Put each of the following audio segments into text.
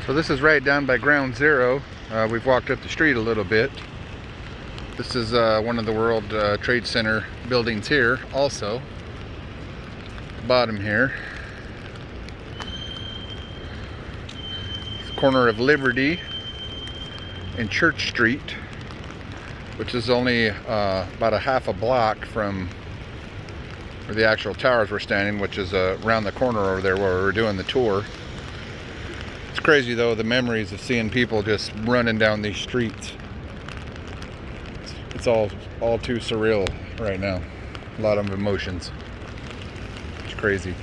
So this is right down by Ground Zero. We've walked up the street a little bit. This is one of the World Trade Center buildings here also. Bottom here. Corner of Liberty and Church Street, which is only about a half a block from where the actual towers were standing, which is around the corner over there where we were doing the tour. It's crazy though, the memories of seeing people just running down these streets. It's all too surreal right now. A lot of emotions. It's crazy.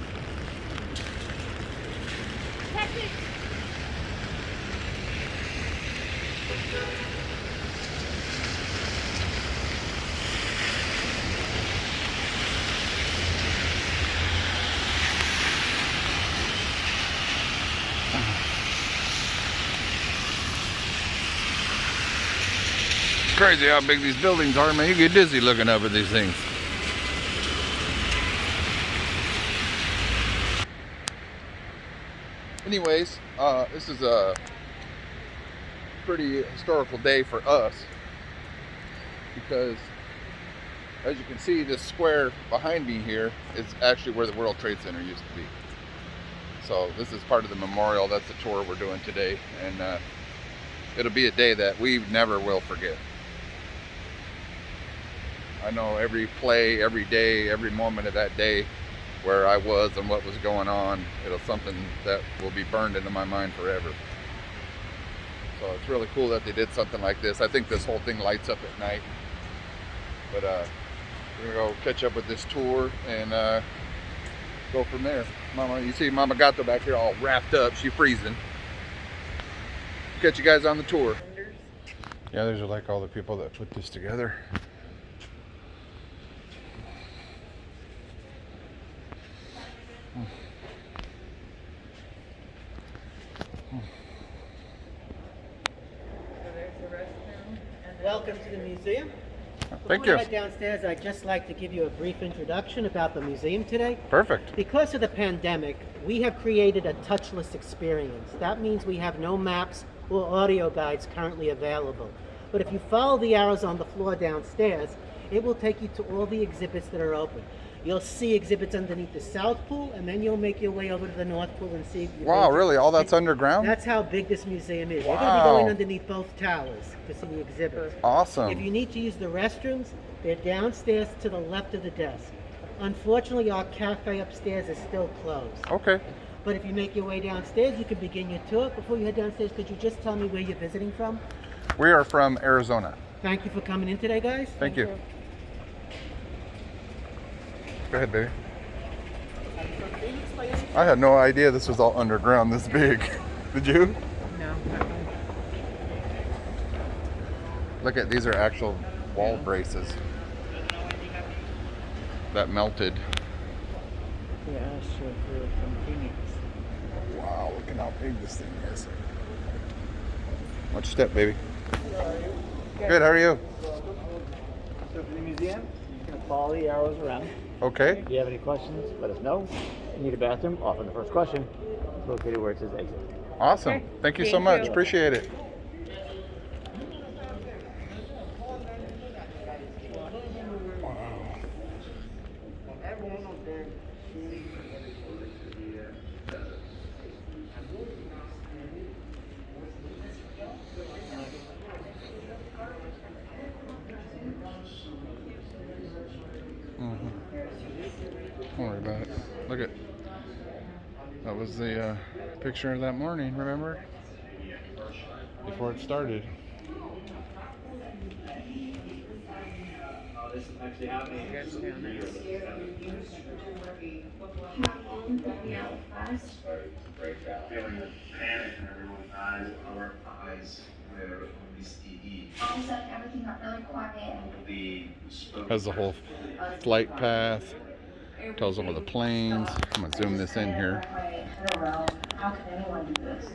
It's crazy how big these buildings are, man. You get dizzy looking up at these things. Anyways, this is a pretty historical day for us because, as you can see, this square behind me here is actually where the World Trade Center used to be. So this is part of the memorial. That's the tour we're doing today, and it'll be a day that we never will forget. I know every play, every day, every moment of that day where I was and what was going on, it'll something that will be burned into my mind forever. So it's really cool that they did something like this. I think this whole thing lights up at night. But we're gonna go catch up with this tour and go from there. Mama, you see Mama Gato back here all wrapped up. She's freezing. Catch you guys on the tour. Yeah, these are like all the people that put this together. Welcome to the museum. Thank you. Before we head downstairs, I'd just like to give you a brief introduction about the museum today. Perfect. Because of the pandemic, we have created a touchless experience. That means we have no maps or audio guides currently available. But if you follow the arrows on the floor downstairs, it will take you to all the exhibits that are open. You'll see exhibits underneath the South Pool, and then you'll make your way over to the North Pool and see. Wow, really? All that's underground? That's how big this museum is. Wow. You're going to be going underneath both towers to see the exhibits. Awesome. If you need to use the restrooms, they're downstairs to the left of the desk. Unfortunately, our cafe upstairs is still closed. Okay. But if you make your way downstairs, you can begin your tour. Before you head downstairs, could you just tell me where you're visiting from? We are from Arizona. Thank you for coming in today, guys. Thank you. Go ahead, baby. I had no idea this was all underground this big. Did you? No. Look at, these are actual wall braces that melted. Yeah, sure. From Phoenix. Wow, look at how big this thing is. Watch your step, baby. Good, how are you? So for the museum, you're going to follow the arrows around. Okay. If you have any questions, let us know. If you need a bathroom, often the first question. It's located where it says exit. Awesome. Okay. Thank you so Thank much. you. Appreciate it. Don't worry about it. Look at, that was the picture of that morning, remember? Before it started. This is actually happening. Feeling the panic in everyone's eyes, our eyes, where we see All of a sudden, everything got really quiet. the Has the whole flight path. Tells all the planes. I'm gonna zoom this in here. How can anyone do this?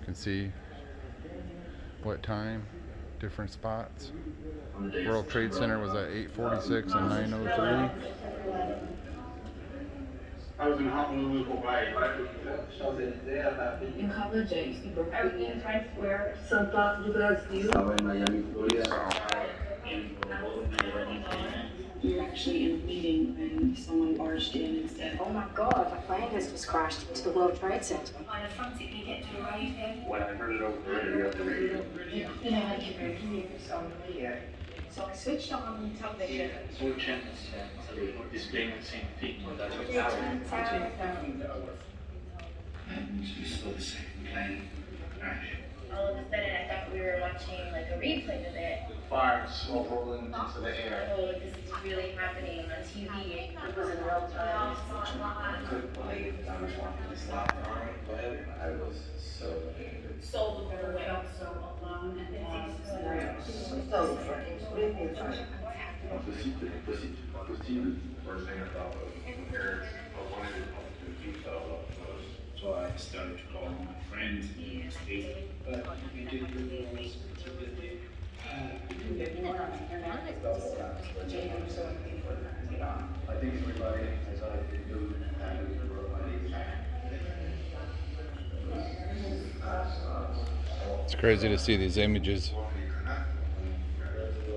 You can see what time, different spots. World Trade Center was at 8:46 and 9:03. I was in Honolulu, Hawaii. Em Camagüey, em Brooklyn. I was in Times Square, Santa do Brasil. Estava em Miami, Florida. We were actually in a meeting when someone barged in and said, Oh my God, a plane has just crashed into the World Trade Center. On a frantic we get to arrive here. When I heard it over the radio, Then I had to go here, so on the radio. So I switched on the television. switch channels, so they were displaying the same thing. That's what and you saw the second plane crash. All of a sudden I thought we were watching like a replay of it. Fire, smoke rolling into the air. Oh, this is really happening on TV. It was in real time. I couldn't believe I was watching this live. I was so angry. So the way. so alone and lost. Impossible. First thing I thought was parents. I wanted to do so I started to call my friends and speak. But we did really always I think everybody has either moved and It's crazy to see these images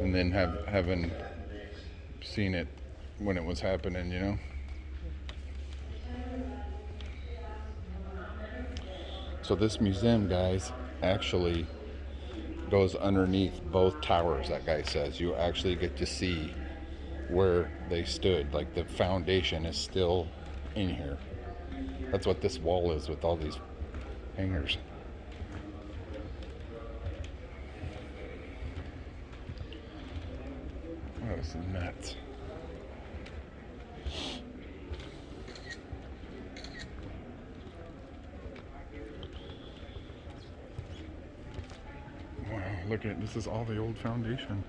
and then having seen it when it was happening, you know. So this museum, guys, actually goes underneath both towers. That guy says you actually get to see where they stood. Like the foundation is still in here. That's what this wall is with all these hangers. Oh, this is nuts. Wow, look at this is all the old foundation.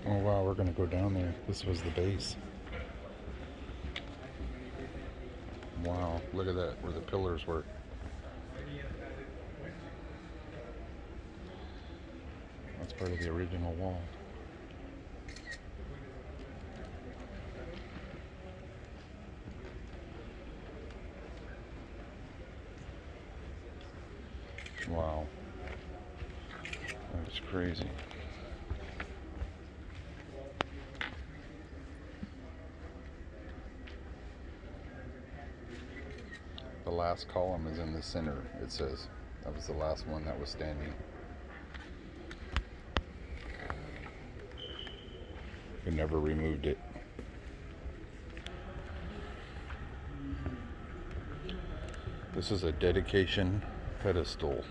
Oh wow, we're gonna go down there. This was the base. Wow, look at that, where the pillars were. That's part of the original wall. Wow. That's crazy. The last column is in the center, it says. That was the last one that was standing. We never removed it. This is a dedication pedestal.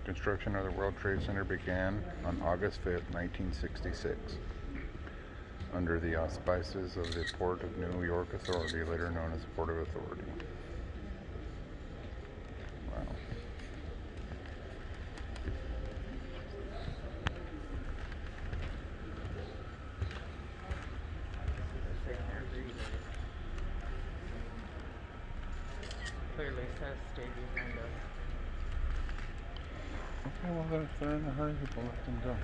Construction of the World Trade Center began on August 5th, 1966. Under the auspices of the Port of New York Authority, later known as the Port of Authority. Wow. Clearly says stay behind us. Okay, well, if they're in a hurry, people let them go.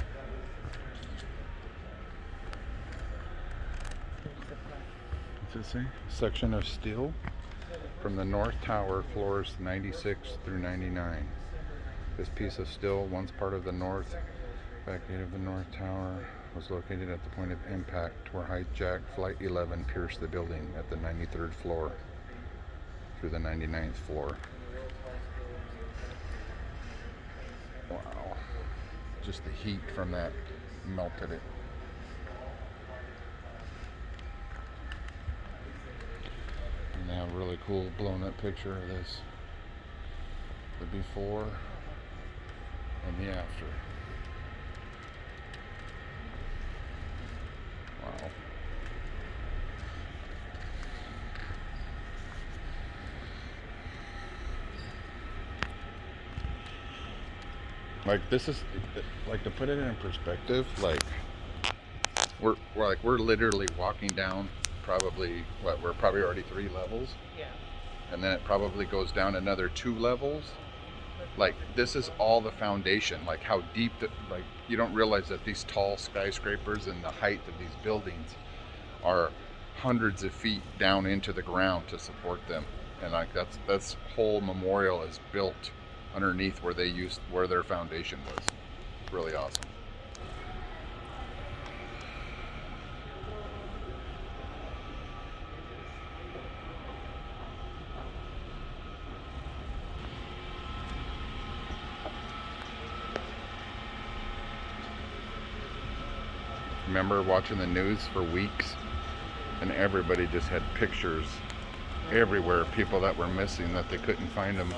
What's it say? Section of steel from the North Tower, floors 96 through 99. This piece of steel, once part of the north back gate of the North Tower, was located at the point of impact where hijack Flight 11 pierced the building at the 93rd floor through the 99th floor. Wow. Just the heat from that melted it. And they have a really cool blown up picture of this. The before and the after. Wow. Like this is like to put it in perspective. Like we're literally walking down probably we're probably already 3 levels. Yeah. And then it probably goes down another 2 levels. Like this is all the foundation. Like how deep like you don't realize that these tall skyscrapers and the height of these buildings are hundreds of feet down into the ground to support them. And like that's whole memorial is built underneath where their foundation was. It's really awesome. Remember watching the news for weeks and everybody just had pictures everywhere, people that were missing, that they couldn't find them.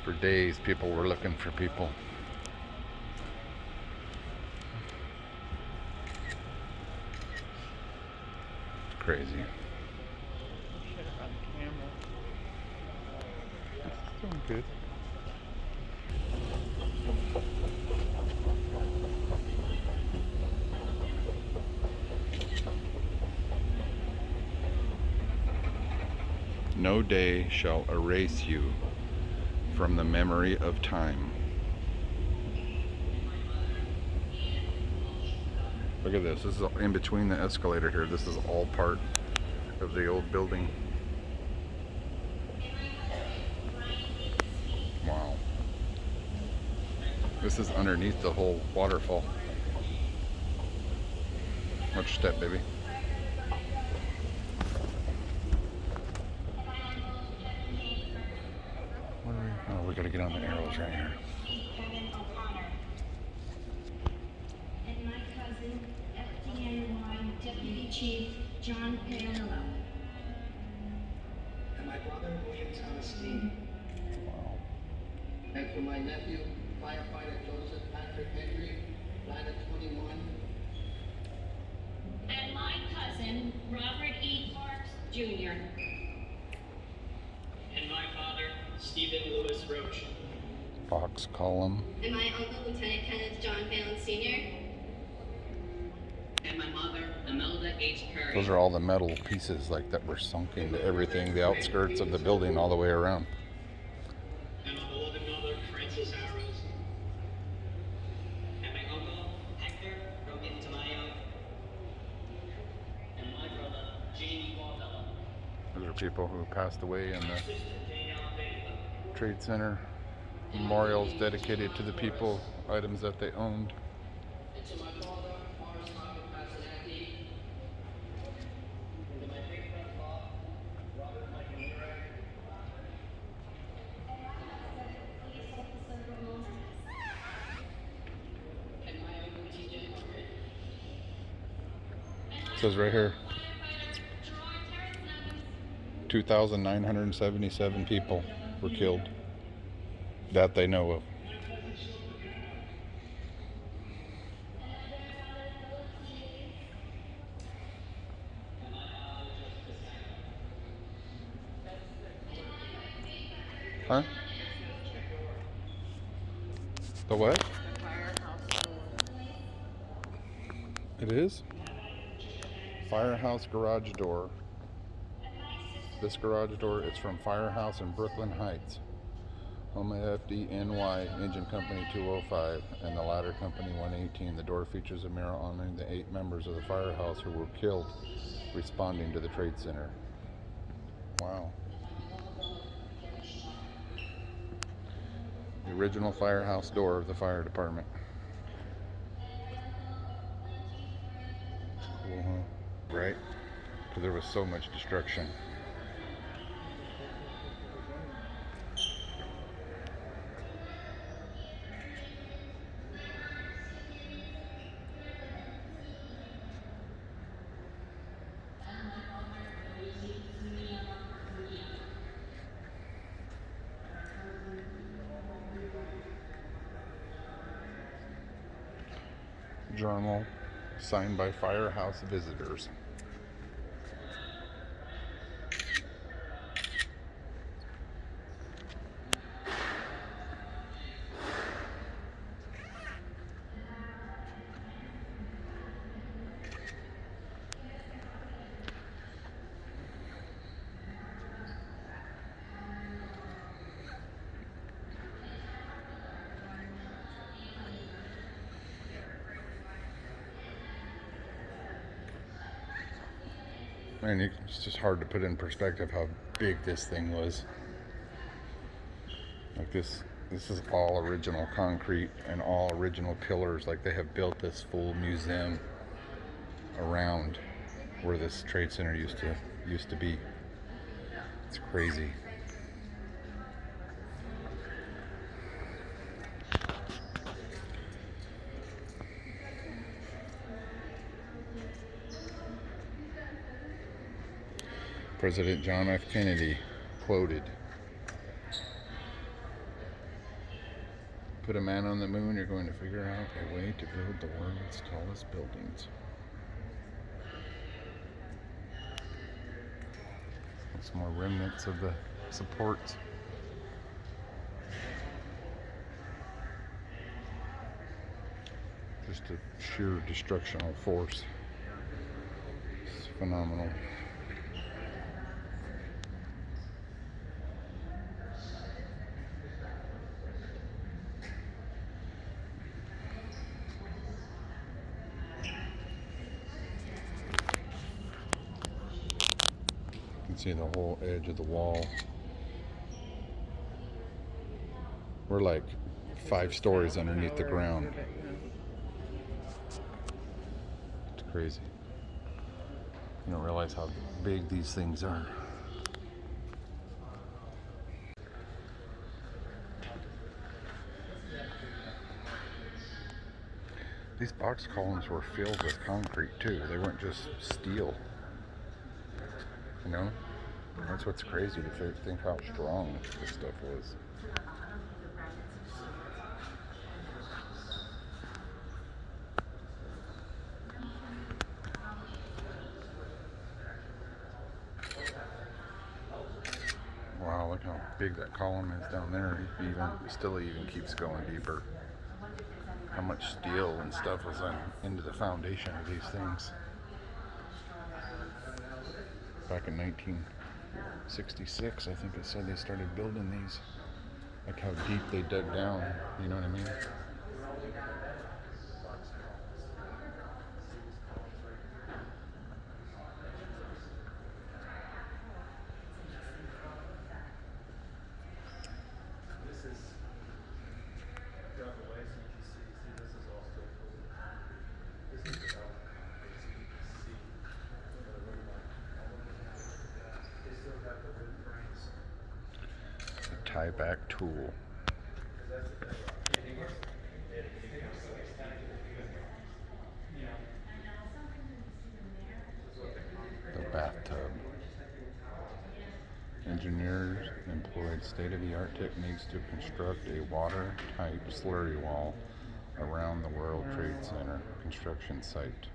For days people were looking for people. It's crazy. Should have run the camera. It's doing good. No day shall erase you from the memory of time. Look at this. This is in between the escalator here. This is all part of the old building. Wow. This is underneath the whole waterfall. Watch your step, baby. Oh, we gotta get on the arrows right here. And my cousin, FDNY Deputy Chief John Paolillo. And my brother, William Thomas Dean. Wow. And for my nephew, firefighter Joseph Patrick Henry, line of 21. And my cousin, Robert E. Parks Jr. And my father, Stephen Lewis Roach. Fox column. And my uncle, Lieutenant Kenneth John Phelan Sr. And my mother, Imelda H. Curry. Those are all the metal pieces like that were sunk into everything, the outskirts of the building all the way around. And my beloved mother, Frances Arrows. And my uncle, Hector Rogan Tamayo. And my brother, Jamie Waldella. Those are people who passed away in My the sister, Jane Alabama. Trade Center. Memorials dedicated to the people, items that they owned. And to my father, Morris Robert Pasanaki. And to my big brother, Bob, Robert Michael Murray. And my uncle, TJ Margaret. It says right here 2,977 people were killed that they know of. Huh? The what? It is? Firehouse garage door. This garage door is from Firehouse in Brooklyn Heights. Home FDNY Engine Company 205 and the Ladder Company 118. The door features a mirror honoring the 8 members of the firehouse who were killed responding to the Trade Center. Wow. The original firehouse door of the fire department. Cool, huh? Right? Because there was so much destruction. Journal signed by firehouse visitors. And it's just hard to put in perspective how big this thing was. Like this is all original concrete and all original pillars. Like they have built this full museum around where this trade center used to be. It's crazy. President John F. Kennedy quoted, "Put a man on the moon, you're going to figure out a way to build the world's tallest buildings." Some more remnants of the supports. Just a sheer destructional force. It's phenomenal. You can see the whole edge of the wall. We're like 5 stories underneath the ground. It's crazy. You don't realize how big these things are. These box columns were filled with concrete too. They weren't just steel. You know? That's what's crazy to think how strong this stuff was. Wow, look how big that column is down there. It still even keeps going deeper. How much steel and stuff was into the foundation of these things. Back in 1966, I think it said they started building these. Like how deep they dug down, you know what I mean? A tie-back tool. The bathtub. Engineers employed state-of-the-art techniques to construct a water-tight slurry wall around the World Trade Center construction site.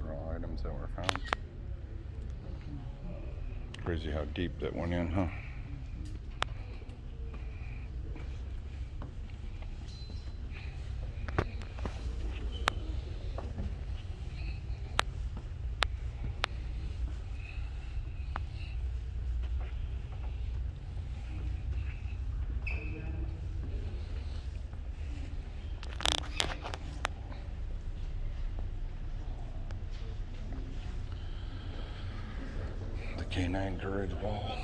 All items that were found. Crazy how deep that went in, huh? Canine courage wall.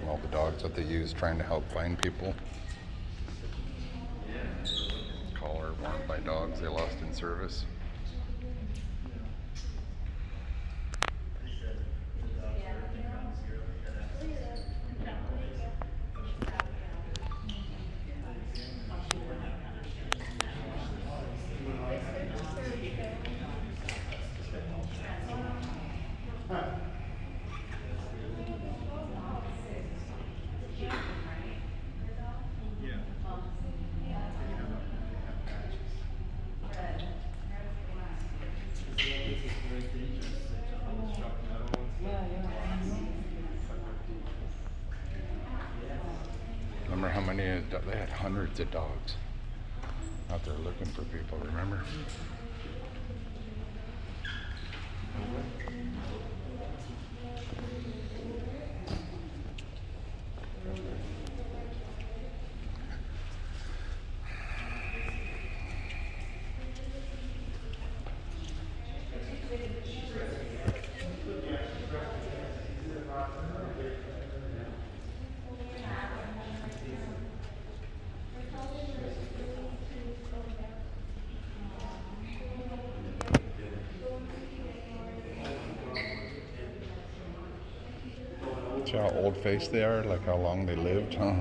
All the dogs that they use trying to help find people. Collar worn by dogs they lost in service. Remember how many, they had hundreds of dogs out there looking for people, remember? See how old-faced they are, like how long they lived, huh?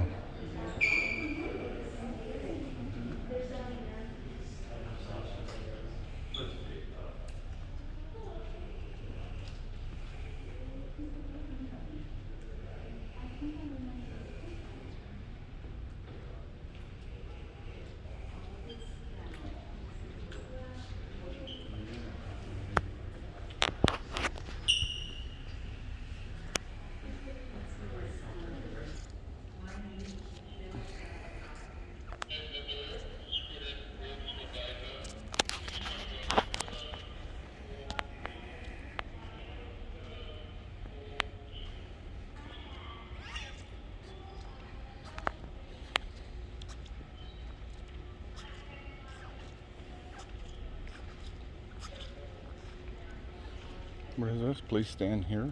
What is this? Please stand here.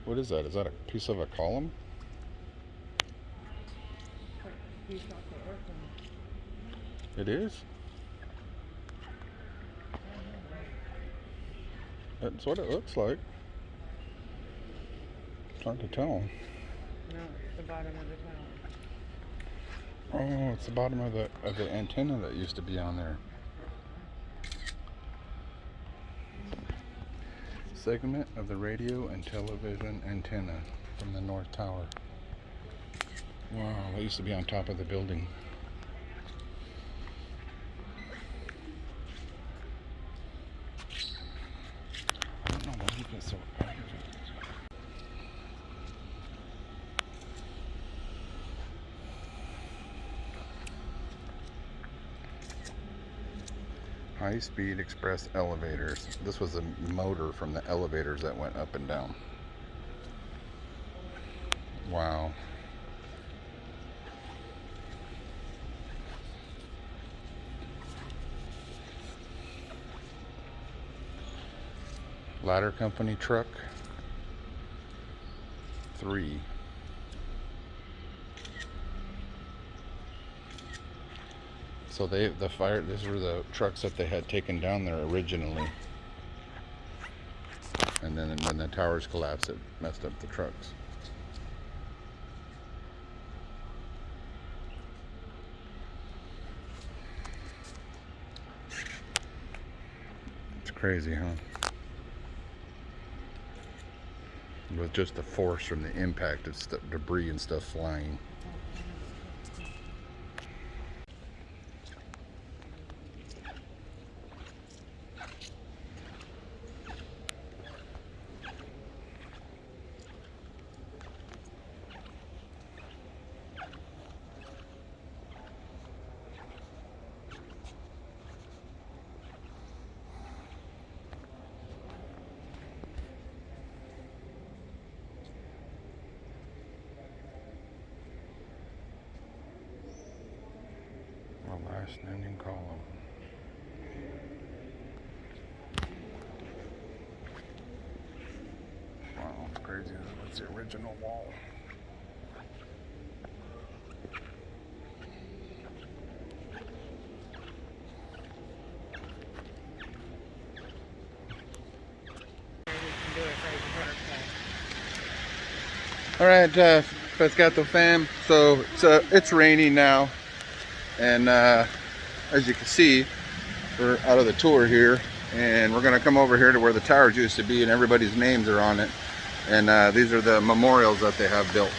What is that? Is that a piece of a column? It is? That's what it looks like. It's hard to tell. No, it's the bottom of the tower. Oh, it's the bottom of the antenna that used to be on there. Segment of the radio and television antenna from the North Tower. Wow, that used to be on top of the building. I don't know why you get so aggravated. High-speed express elevators. This was a motor from the elevators that went up and down. Wow. Ladder company truck 3. So these were the trucks that they had taken down there originally. And then when the towers collapsed, it messed up the trucks. It's crazy, huh? With just the force from the impact of debris and stuff flying. Last standing column. Wow, it's crazy. That's the original wall. All right, Pescato fam. So it's raining now. And as you can see, we're out of the tour here, and we're going to come over here to where the towers used to be, and everybody's names are on it. And these are the memorials that they have built.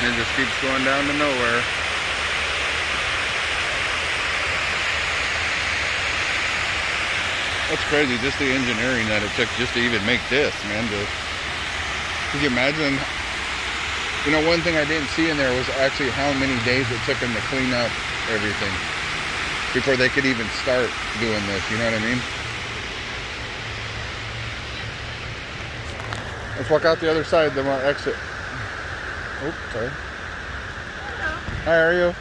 And it just keeps going down to nowhere. That's crazy, just the engineering that it took just to even make this, man. Could you imagine? You know, one thing I didn't see in there was actually how many days it took them to clean up everything before they could even start doing this, you know what I mean? Let's walk out the other side, then we'll exit. Oops, sorry. Hi, how are you?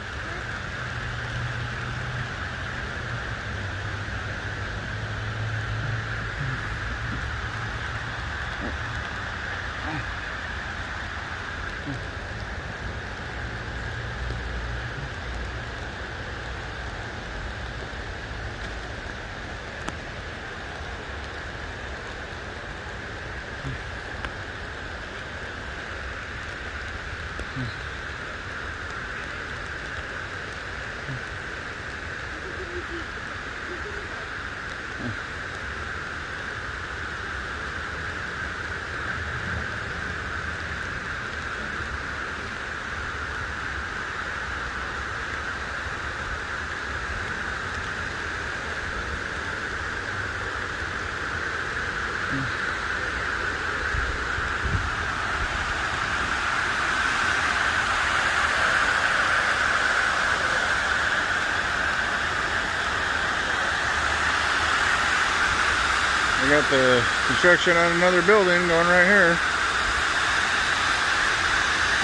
We got the construction on another building going right here.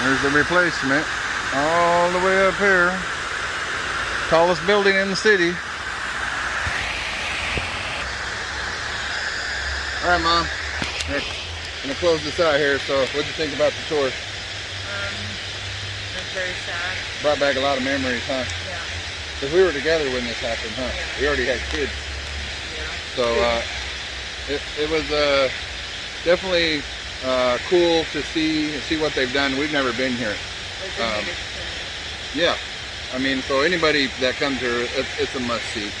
There's the replacement all the way up here. Tallest building in the city. All right, Mom. I'm gonna close this out here. So, what'd you think about the tour? It's very sad. Brought back a lot of memories, huh? Yeah. Because we were together when this happened, huh? Yeah. We already had kids. Yeah. So, it was definitely cool to see what they've done. We've never been here. It's a neat experience. Yeah, I mean, so anybody that comes here, it's a must-see.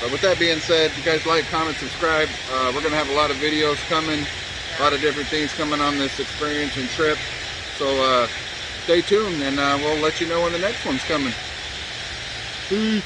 But with that being said, you guys like, comment, subscribe. We're going to have a lot of videos coming, a lot of different things coming on this experience and trip. So stay tuned, and we'll let you know when the next one's coming. Peace.